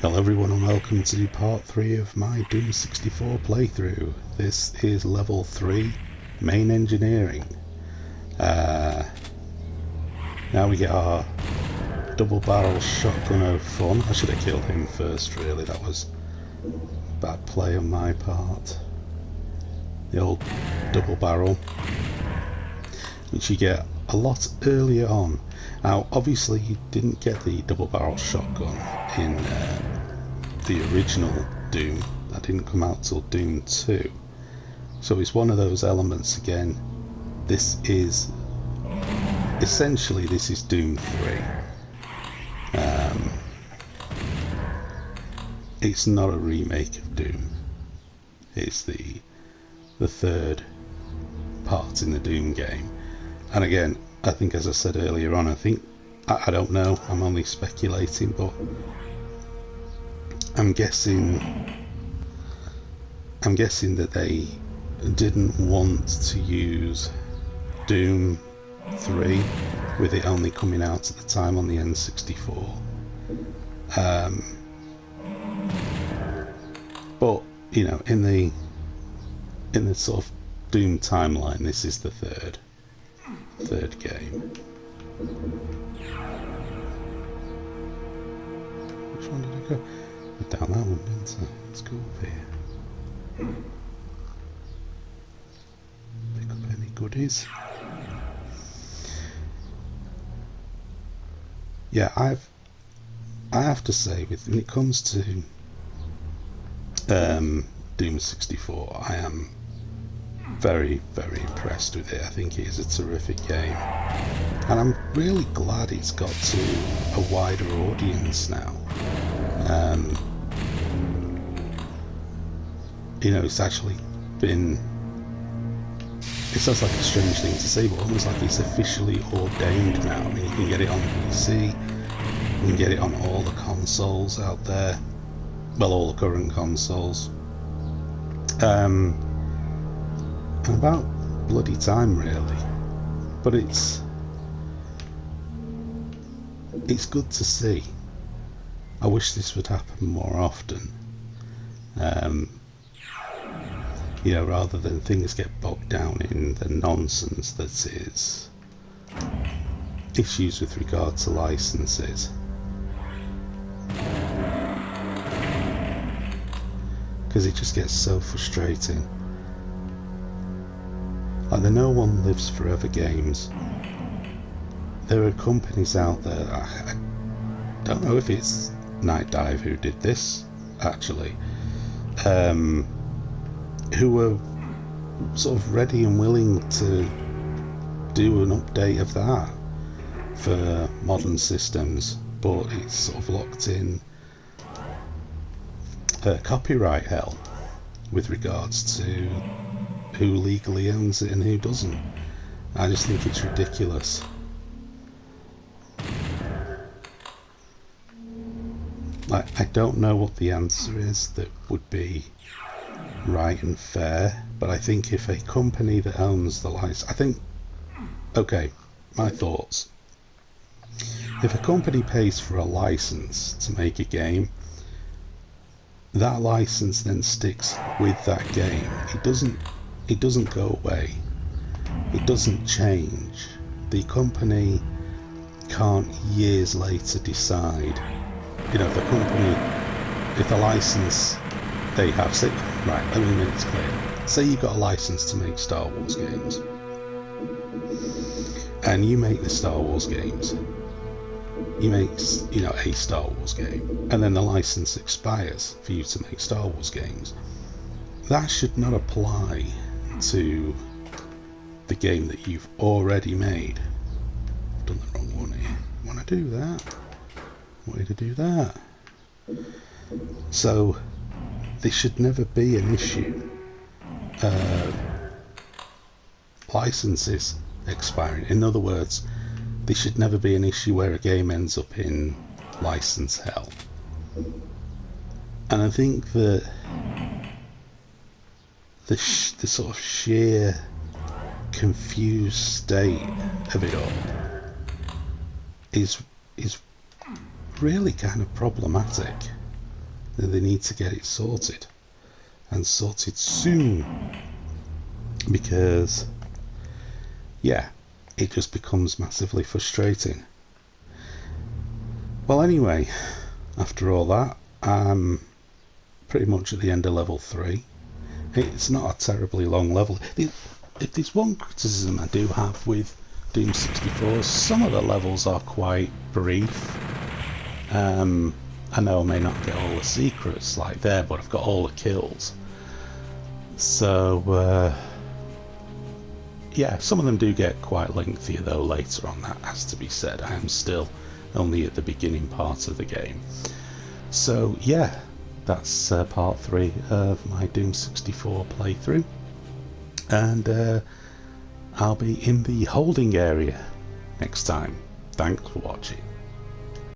Hello everyone and welcome to part 3 of my Doom 64 playthrough. This is level 3, main engineering. Now we get our double barrel shotgun of fun. I should have killed him first really, that was bad play on my part. The old double barrel, which you get a lot earlier on. Now obviously you didn't get the double barrel shotgun in the original Doom. That didn't come out till Doom 2. So it's one of those elements again. This is essentially this is Doom 3. It's not a remake of Doom. It's the third part in the Doom game. And again, I think as I said earlier on, I don't know, I'm only speculating, but I'm guessing that they didn't want to use Doom 3 with it only coming out at the time on the N64. But you know, in the sort of Doom timeline, this is the third game. Which one did I go? Down that one, didn't I? Let's go over here. Pick up any goodies. Yeah, I have to say, when it comes to Doom 64, I am very, very impressed with it. I think it is a terrific game, and I'm really glad it's got to a wider audience now. You know, it's actually been, it sounds like a strange thing to say, but almost like it's officially ordained now. I mean, you can get it on PC, you can get it on all the consoles out there, well, all the current consoles. And about bloody time really, but it's good to see. I wish this would happen more often. You know, rather than things get bogged down in the nonsense that is issues with regard to licenses. Because it just gets so frustrating. Like the No One Lives Forever games, there are companies out there, I don't know if it's Night Dive who did this actually, who were sort of ready and willing to do an update of that for modern systems, but it's sort of locked in copyright hell with regards to who legally owns it and who doesn't. I just think it's ridiculous. Like, I don't know what the answer is that would be right and fair, but I think if a company that owns the license, okay, my thoughts. If a company pays for a license to make a game, that license then sticks with that game. It doesn't go away. It doesn't change. The company can't years later decide, you know, if the license they have, say, right, let me make this clear. Say you've got a license to make Star Wars games, and you make the Star Wars games. You make, you know, a Star Wars game, and then the license expires for you to make Star Wars games. That should not apply to the game that you've already made. I've done the wrong one here. I want to do that. Way to do that. So there should never be an issue. Licenses expiring. In other words, there should never be an issue where a game ends up in license hell. And I think that the sort of sheer confused state of it all is really kind of problematic. They need to get it sorted, and sorted soon, because yeah, it just becomes massively frustrating. Well, anyway, after all that, I'm pretty much at the end of level 3. It's not a terribly long level. If there's one criticism I do have with Doom 64, some of the levels are quite brief. I know I may not get all the secrets like there, but I've got all the kills. So, yeah, some of them do get quite lengthier though later on, that has to be said. I am still only at the beginning part of the game. So, yeah, that's part 3 of my Doom 64 playthrough. And I'll be in the holding area next time. Thanks for watching.